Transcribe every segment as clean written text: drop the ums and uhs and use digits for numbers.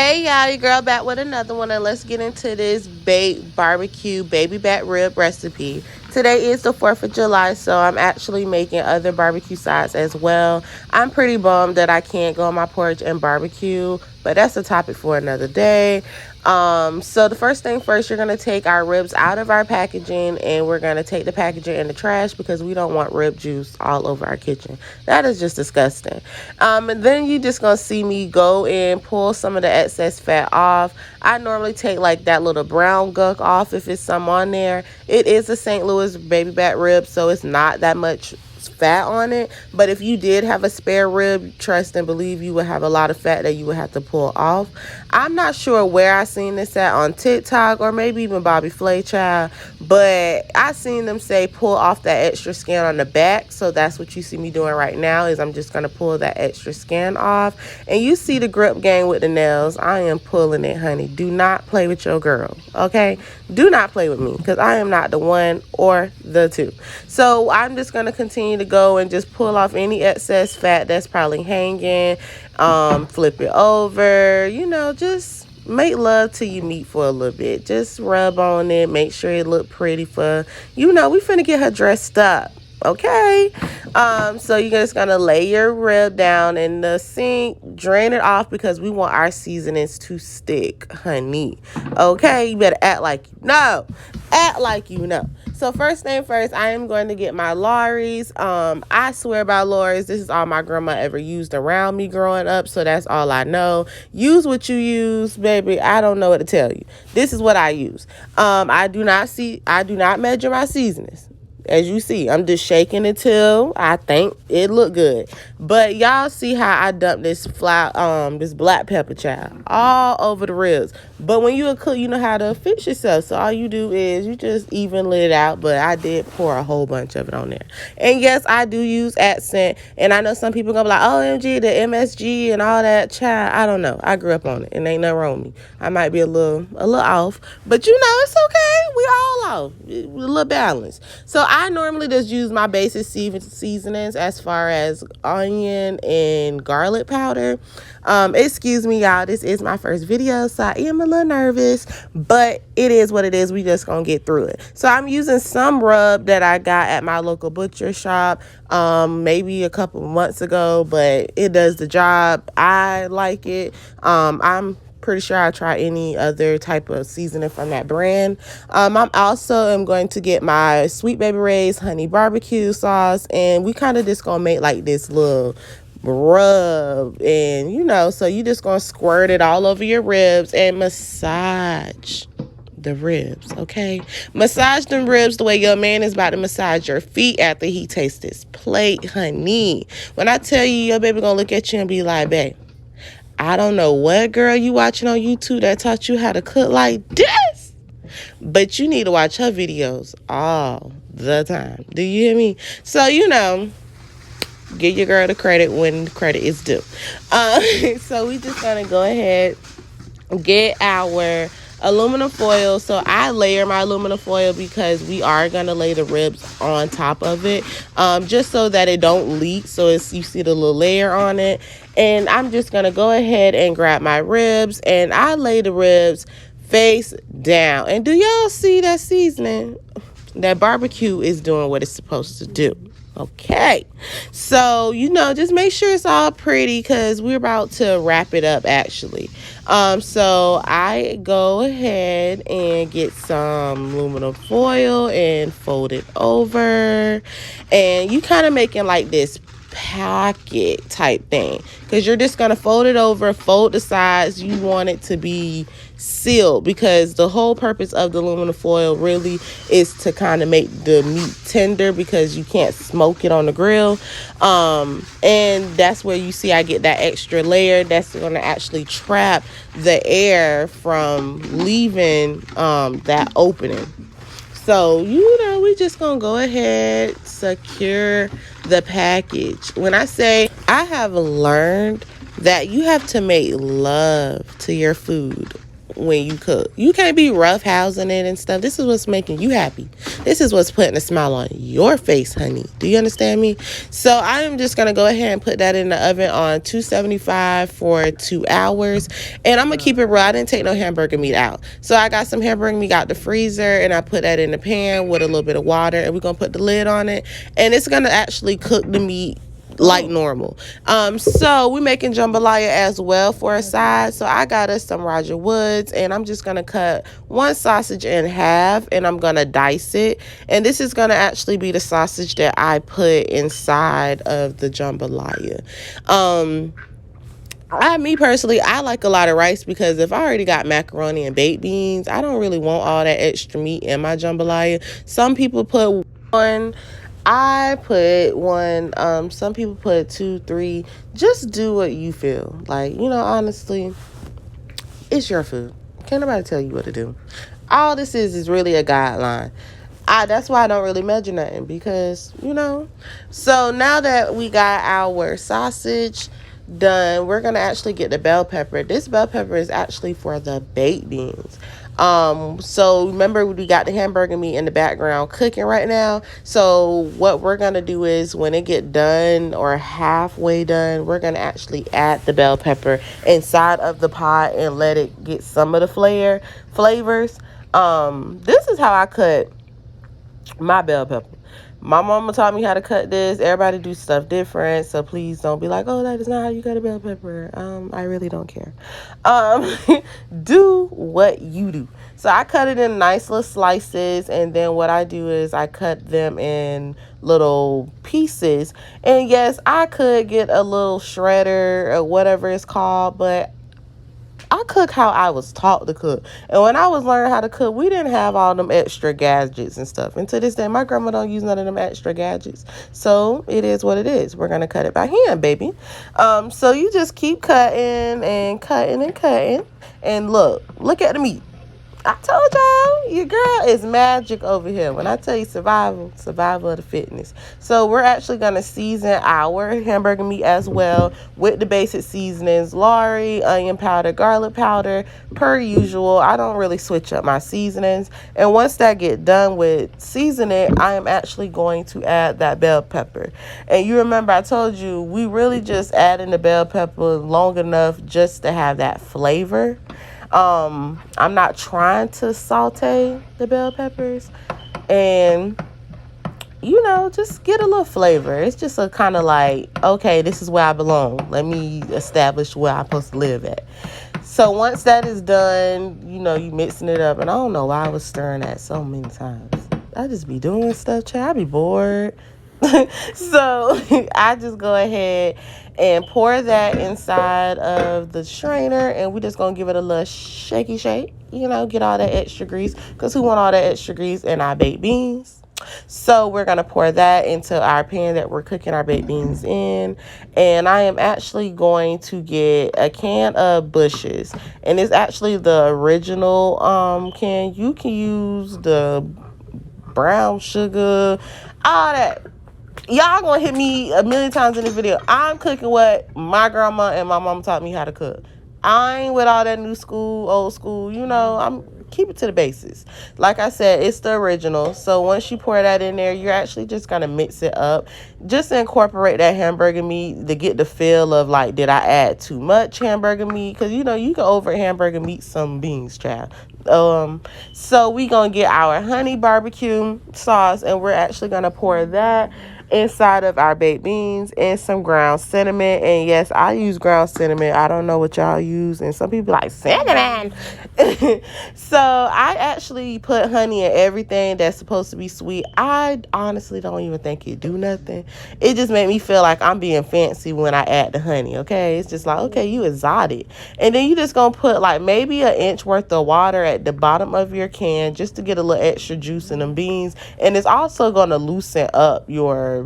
Hey y'all, your girl back with another one, and let's get into this baked barbecue baby back rib recipe. Today is the 4th of July, so I'm actually making other barbecue sides as well. I'm pretty bummed that I can't go on my porch and barbecue, but that's a topic for another day. So the first thing first, you're gonna take our ribs out of our packaging, and we're gonna take the packaging in the trash because we don't want rib juice all over our kitchen. That is just disgusting. And then you just gonna see me go and pull some of the excess fat off. I normally take like that little brown gunk off if it's some on there. It is a St. Louis baby back rib, so it's not that much fat on it, but if you did have a spare rib, trust and believe you would have a lot of fat that you would have to pull off. I'm not sure where I seen this at, on TikTok or maybe even Bobby Flay Child, but I seen them say pull off that extra skin on the back. So that's what you see me doing right now, is I'm just gonna pull that extra skin off. And you see the grip game with the nails. I am pulling it, honey. Do not play with your girl, okay? Do not play with me, because I am not the one or the two. So I'm just gonna continue to go and just pull off any excess fat that's probably hanging. Flip it over, just make love to your meat for a little bit. Just rub on it, make sure it look pretty for, we finna get her dressed up. Okay, so you're just gonna lay your rib down in the sink, drain it off, because we want our seasonings to stick, honey. Okay, you better act like you know. Act like you know. So first thing first, I am going to get my Lawry's. I swear by Lawry's, this is all my grandma ever used around me growing up, so that's all I know. Use what you use, baby. I don't know what to tell you. This is what I use. I do not measure my seasonings. As you see, I'm just shaking it till I think it look good. But y'all see how I dumped this this black pepper, child, all over the ribs. But when you're a cook, you know how to fix yourself. So all you do is you just evenly it out. But I did pour a whole bunch of it on there. And yes, I do use accent. And I know some people gonna be like, OMG, the MSG and all that, child. I don't know. I grew up on it, and ain't nothing wrong with me. I might be a little off, but it's okay. We all off. A little balance. So I normally just use my basic seasonings as far as onion and garlic powder. Excuse me, y'all. This is my first video, so I am a little nervous, but it is what it is. We just gonna get through it. So I'm using some rub that I got at my local butcher shop maybe a couple months ago, but it does the job. I like it. I'm pretty sure I try any other type of seasoning from that brand. I'm also going to get my Sweet Baby Ray's honey barbecue sauce, and we kind of just gonna make like this little rub, and so you just gonna squirt it all over your ribs and massage the ribs. Okay, massage them ribs the way your man is about to massage your feet after he tastes this plate, honey. When I tell you, your baby gonna look at you and be like, babe, I don't know what girl you watching on YouTube that taught you how to cook like this, but you need to watch her videos all the time. Do you hear me? So, give your girl the credit when credit is due. So we just gonna go ahead and get our aluminum foil. So I layer my aluminum foil because we are gonna lay the ribs on top of it, just so that it don't leak. So you see the little layer on it. And I'm just gonna go ahead and grab my ribs, and I lay the ribs face down. And do y'all see that seasoning? That barbecue is doing what it's supposed to do. Okay, so just make sure it's all pretty, because we're about to wrap it up actually. So I go ahead and get some aluminum foil and fold it over, and you kind of making like this pocket type thing, because you're just gonna fold it over, fold the sides. You want it to be sealed, because the whole purpose of the aluminum foil really is to kind of make the meat tender, because you can't smoke it on the grill. And that's where you see I get that extra layer that's going to actually trap the air from leaving that opening. So, we just gonna go ahead, secure the package. When I say, I have learned that you have to make love to your food when you cook. You can't be roughhousing it and stuff. This is what's making you happy. This is what's putting a smile on your face, honey. Do you understand me? So I am just going to go ahead and put that in the oven on 275 for 2 hours. And I'm going to keep it raw. I didn't take no hamburger meat out. So I got some hamburger meat out the freezer, and I put that in the pan with a little bit of water, and we're going to put the lid on it. And it's going to actually cook the meat like normal. So we're making jambalaya as well for a side. So I got us some Roger Woods, and I'm just gonna cut one sausage in half, and I'm gonna dice it. And this is gonna actually be the sausage that I put inside of the jambalaya. Me personally, I like a lot of rice, because if I already got macaroni and baked beans, I don't really want all that extra meat in my jambalaya. Some people put one. I put one. Some people put 2, 3. Just do what you feel like. Honestly, it's your food. Can't nobody tell you what to do. All this is really a guideline. That's why I don't really measure nothing, because, So now that we got our sausage done, we're going to actually get the bell pepper. This bell pepper is actually for the baked beans. So remember, we got the hamburger meat in the background cooking right now. So what we're going to do is, when it get done or halfway done, we're going to actually add the bell pepper inside of the pot and let it get some of the flavors. This is how I cut my bell pepper. My mama taught me how to cut this. Everybody do stuff different, so please don't be like, oh, that is not how you cut a bell pepper. I really don't care. Do what you do. So I cut it in nice little slices, and then what I do is I cut them in little pieces. And yes, I could get a little shredder or whatever it's called, but I cook how I was taught to cook. And when I was learning how to cook, we didn't have all them extra gadgets and stuff. And to this day, my grandma don't use none of them extra gadgets. So it is what it is. We're going to cut it by hand, baby. So you just keep cutting and cutting and cutting. And look at the meat. I told y'all, your girl is magic over here. When I tell you survival of the fitness. So we're actually going to season our hamburger meat as well with the basic seasonings: Lawry, onion powder, garlic powder, per usual. I don't really switch up my seasonings. And once that get done with seasoning, I am actually going to add that bell pepper. And you remember I told you, we really just adding the bell pepper long enough just to have that flavor. I'm not trying to saute the bell peppers, and just get a little flavor. It's just a kind of like, okay, this is where I belong. Let me establish where I'm supposed to live at. So once that is done, you mixing it up. And I don't know why I was stirring that so many times. I just be doing stuff, child. I be bored. So I just go ahead and pour that inside of the strainer, and we're just gonna give it a little shaky shake, get all that extra grease, because who want all that extra grease in our baked beans? So we're gonna pour that into our pan that we're cooking our baked beans in. And I am actually going to get a can of Bush's, and it's actually the original can. You can use the brown sugar, all that. Y'all gonna hit me a million times in the video. I'm cooking what my grandma and my mom taught me how to cook. I ain't with all that new school, old school. I'm keep it to the basics. Like I said, it's the original. So once you pour that in there, you're actually just gonna mix it up, just to incorporate that hamburger meat, to get the feel of like, did I add too much hamburger meat? Because you can over hamburger meat some beans, child. So we gonna get our honey barbecue sauce, and we're actually gonna pour that inside of our baked beans and some ground cinnamon. And yes, I use ground cinnamon. I don't know what y'all use, and some people like cinnamon. So I actually put honey in everything that's supposed to be sweet. I honestly don't even think it do nothing. It just made me feel like I'm being fancy when I add the honey. Okay, it's just like, okay, you exotic. And then you just gonna put like maybe an inch worth of water at the bottom of your can, just to get a little extra juice in them beans. And it's also gonna loosen up your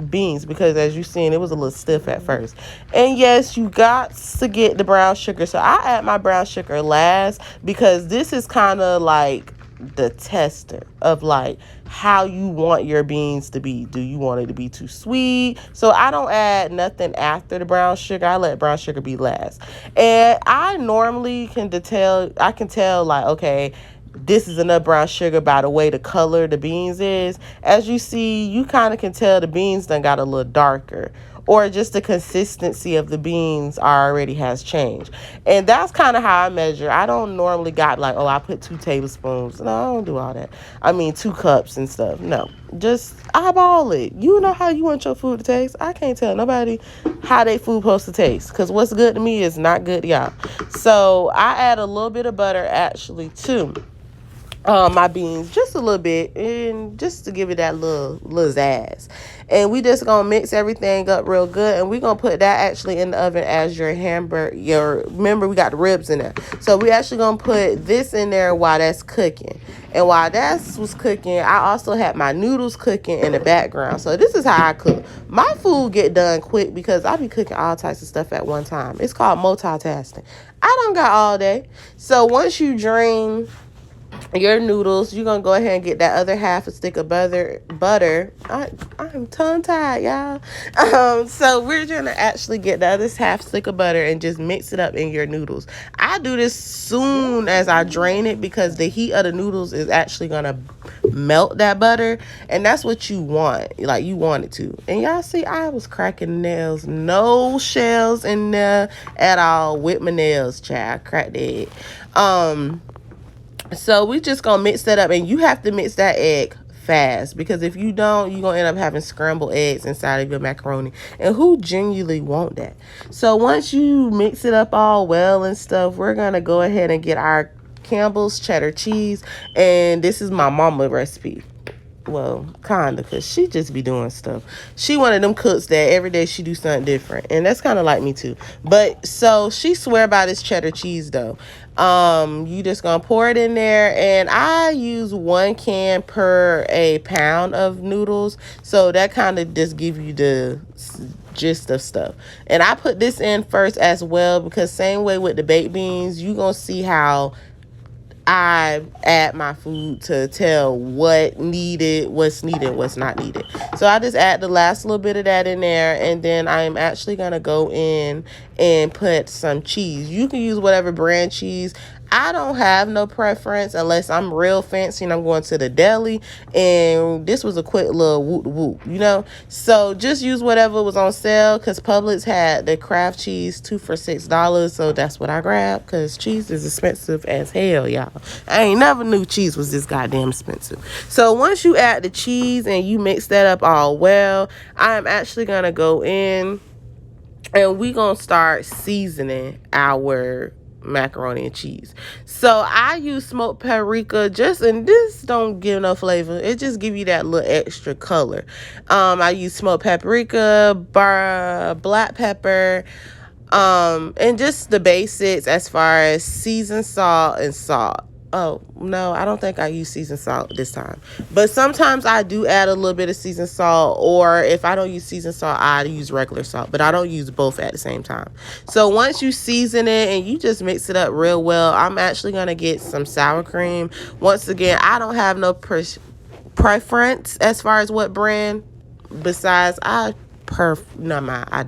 beans, because as you seen, it was a little stiff at first. And yes, you got to get the brown sugar. So I add my brown sugar last, because this is kind of like the tester of like how you want your beans to be. Do you want it to be too sweet? So I don't add nothing after the brown sugar. I let brown sugar be last. And I normally I can tell like, okay, this is enough brown sugar by the way the color the beans is. As you see, you kind of can tell the beans done got a little darker, or just the consistency of the beans already has changed. And that's kind of how I measure. I don't normally got like, oh, I put 2 tablespoons. No, I don't do all that. I mean, 2 cups and stuff. No, just eyeball it. You know how you want your food to taste. I can't tell nobody how they food supposed to taste, because what's good to me is not good to y'all. So I add a little bit of butter actually too. My beans just a little bit, and just to give it that little zazz. And we just gonna mix everything up real good, and we gonna put that actually in the oven as your hamburger. Remember, we got the ribs in there, so we actually gonna put this in there while that's cooking. And while that was cooking, I also had my noodles cooking in the background. So this is how I cook. My food get done quick because I be cooking all types of stuff at one time. It's called multitasking. I don't got all day. So once you drain your noodles, you're gonna go ahead and get that other half a stick of butter. I'm tongue tied, y'all. So we're gonna actually get the other half stick of butter and just mix it up in your noodles. I do this soon as I drain it, because the heat of the noodles is actually gonna melt that butter, and that's what you want. Like, you want it to. And y'all see, I was cracking nails, no shells in there at all with my nails, child. I cracked the egg. So we just gonna mix that up, and you have to mix that egg fast, because if you don't, you're gonna end up having scrambled eggs inside of your macaroni, and who genuinely want that? So once you mix it up all well and stuff, we're gonna go ahead and get our Campbell's cheddar cheese. And this is my mama recipe. Well, kinda, because she just be doing stuff. She one of them cooks that every day she do something different, and that's kind of like me too. But so she swear by this cheddar cheese though. You just gonna pour it in there, and I use 1 can per a pound of noodles, so that kind of just give you the gist of stuff. And I put this in first as well, because same way with the baked beans, you gonna see how I add my food to tell what's needed, what's not needed. So I just add the last little bit of that in there, and then I'm actually gonna go in and put some cheese. You can use whatever brand cheese. I don't have no preference unless I'm real fancy and I'm going to the deli, and this was a quick little whoop, you know? So just use whatever was on sale, because Publix had the Kraft cheese 2 for $6, so that's what I grabbed, because cheese is expensive as hell, y'all. I ain't never knew cheese was this goddamn expensive. So once you add the cheese and you mix that up all well, I'm actually gonna go in and we gonna start seasoning our macaroni and cheese. So I use smoked paprika, and this don't give no flavor, it just give you that little extra color. I use smoked paprika, black pepper, and just the basics as far as seasoned salt and salt. Oh, no, I don't think I use seasoned salt this time. But sometimes I do add a little bit of seasoned salt, or if I don't use seasoned salt, I use regular salt. But I don't use both at the same time. So once you season it and you just mix it up real well, I'm actually going to get some sour cream. Once again, I don't have no preference as far as what brand. Besides, I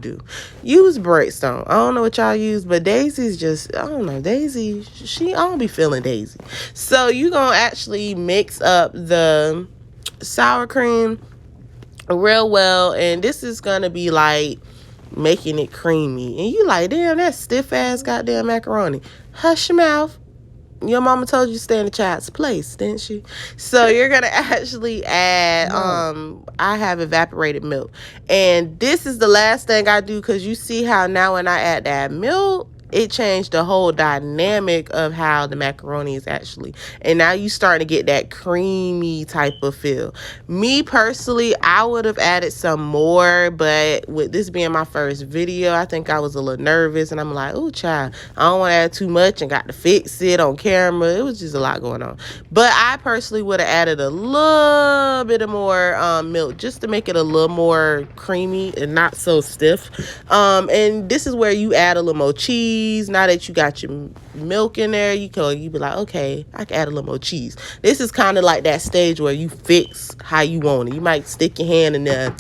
do use Breakstone. I don't know what y'all use, but Daisy's just, I don't know, Daisy, I don't be feeling Daisy. So you gonna actually mix up the sour cream real well, and this is gonna be like making it creamy, and you like, damn, that stiff ass goddamn macaroni. Hush your mouth. Your mama told you to stay in the child's place, didn't she? So you're gonna actually add I have evaporated milk, and this is the last thing I do, because you see how now when I add that milk, it changed the whole dynamic of how the macaroni is actually. And now you starting to get that creamy type of feel. Me personally, I would have added some more, but with this being my first video, I think I was a little nervous, and I'm like, oh child, I don't want to add too much and got to fix it on camera. It was just a lot going on. But I personally would have added a little bit of more milk, just to make it a little more creamy and not so stiff. And this is where you add a little more cheese. cheese. Now that you got your milk in there, you be like, okay, I can add a little more cheese. This is kind of like that stage where you fix how you want it. You might stick your hand in there,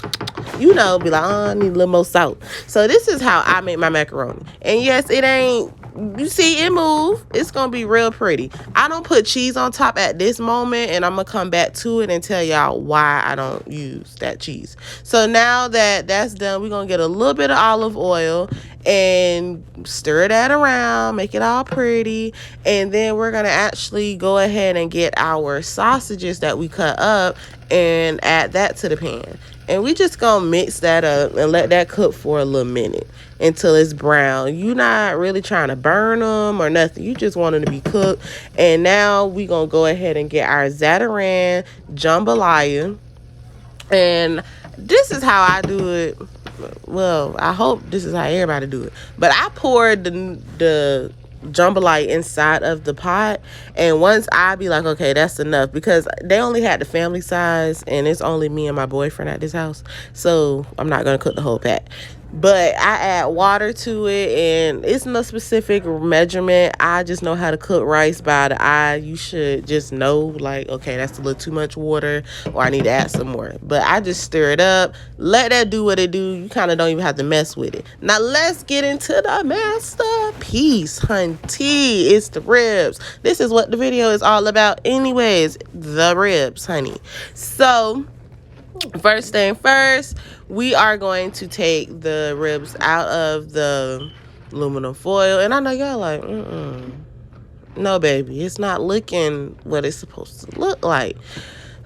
be like, oh, I need a little more salt. So this is how I make my macaroni. And yes, it ain't, you see it move, it's gonna be real pretty. I don't put cheese on top at this moment, and I'm gonna come back to it and tell y'all why I don't use that cheese. So now that that's done, we're gonna get a little bit of olive oil and stir that around, make it all pretty. And then we're gonna actually go ahead and get our sausages that we cut up and add that to the pan. And we just gonna mix that up and let that cook for a little minute until it's brown. You're not really trying to burn them or nothing. You just want them to be cooked. And now we gonna go ahead and get our zataran jambalaya. And this is how I do it. Well, I hope this is how everybody do it. But I poured the jambalaya inside of the pot, and once I be like, okay, that's enough, because they only had the family size and it's only me and my boyfriend at this house, so I'm not gonna cook the whole pat. But I add water to it, and it's no specific measurement. I just know how to cook rice by the eye. You should just know, like, okay, that's a little too much water, or I need to add some more. But I just stir it up, let that do what it do. You kind of don't even have to mess with it. Now let's get into the masterpiece, hunty. It's the ribs. This is what the video is all about anyways, the ribs, honey. So first thing first, we are going to take the ribs out of the aluminum foil. And I know y'all like, no, baby, it's not looking what it's supposed to look like.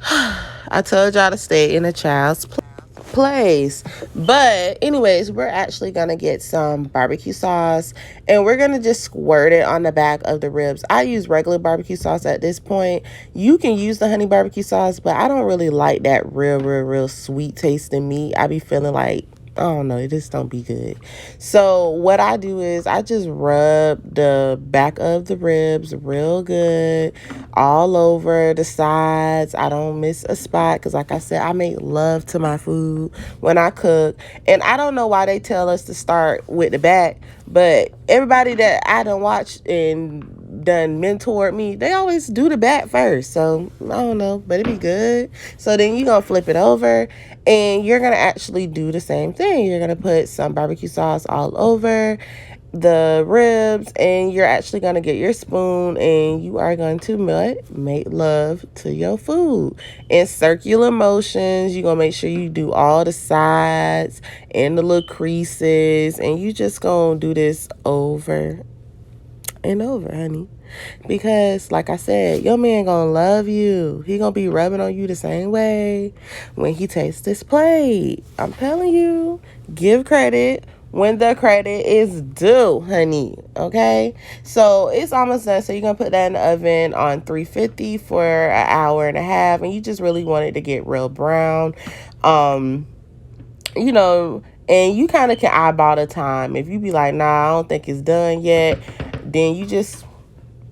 I told y'all to stay in a child's place. But anyways, we're actually gonna get some barbecue sauce, and we're gonna just squirt it on the back of the ribs. I use regular barbecue sauce at this point. You can use the honey barbecue sauce, but I don't really like that real sweet tasting meat. I be feeling like, I don't know, it just don't be good. So what I do is I just rub the back of the ribs real good all over the sides. I don't miss a spot because, like I said, I make love to my food when I cook. And I don't know why they tell us to start with the back, but everybody that I done watched and done mentored me, they always do the back first. So I don't know, but it'd be good. So then you're gonna flip it over, and you're gonna actually do the same thing. You're gonna put some barbecue sauce all over the ribs, and you're actually gonna get your spoon, and you are going to make love to your food in circular motions. You're gonna make sure you do all the sides and the little creases, and you just gonna do this over and over, honey, because like I said, your man gonna love you. He gonna be rubbing on you the same way when he tastes this plate. I'm telling you, give credit when the credit is due, honey. Okay, so it's almost done. So you're gonna put that in the oven on 350 for an hour and a half, and you just really want it to get real brown. You know, and you kind of can eyeball the time. If you be like, nah, I don't think it's done yet, then you just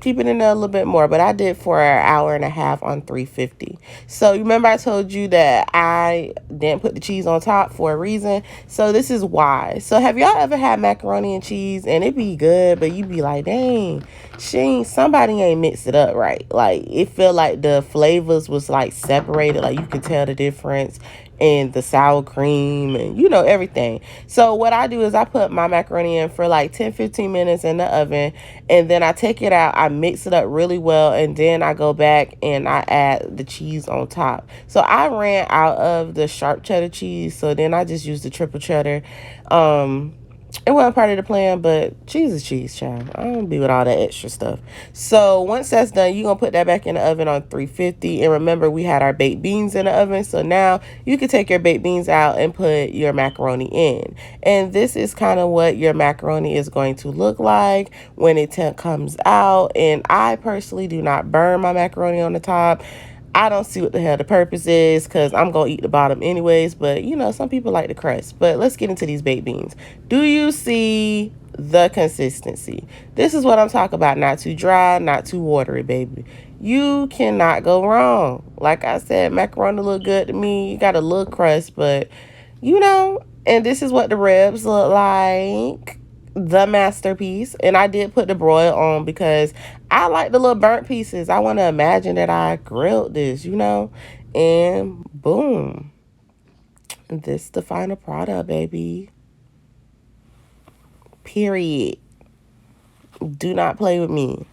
keep it in there a little bit more. But I did for an hour and a half on 350. So remember I told you that I didn't put the cheese on top for a reason. So this is why. So have y'all ever had macaroni and cheese and it be good, but you be like, dang, somebody ain't mixed it up right. Like, it feel like the flavors was like separated. Like, you could tell the difference and the sour cream and, you know, everything. So what I do is I put my macaroni in for like 10-15 minutes in the oven, and then I take it out, I mix it up really well, and then I go back and I add the cheese on top. So I ran out of the sharp cheddar cheese, so then I just used the triple cheddar. It wasn't part of the plan, but cheese is cheese, child. I don't be with all that extra stuff. So once that's done, you're going to put that back in the oven on 350. And remember, we had our baked beans in the oven. So now you can take your baked beans out and put your macaroni in. And this is kind of what your macaroni is going to look like when it comes out. And I personally do not burn my macaroni on the top. I don't see what the hell the purpose is, because I'm going to eat the bottom anyways. But, you know, some people like the crust. But let's get into these baked beans. Do you see the consistency? This is what I'm talking about. Not too dry, not too watery, baby. You cannot go wrong. Like I said, macaroni look good to me. You got a little crust, but, you know, and this is what the ribs look like. the masterpiece. And I did put the broil on because I like the little burnt pieces. I want to imagine that I grilled this, you know? And boom. This the final product, baby. Period. Do not play with me.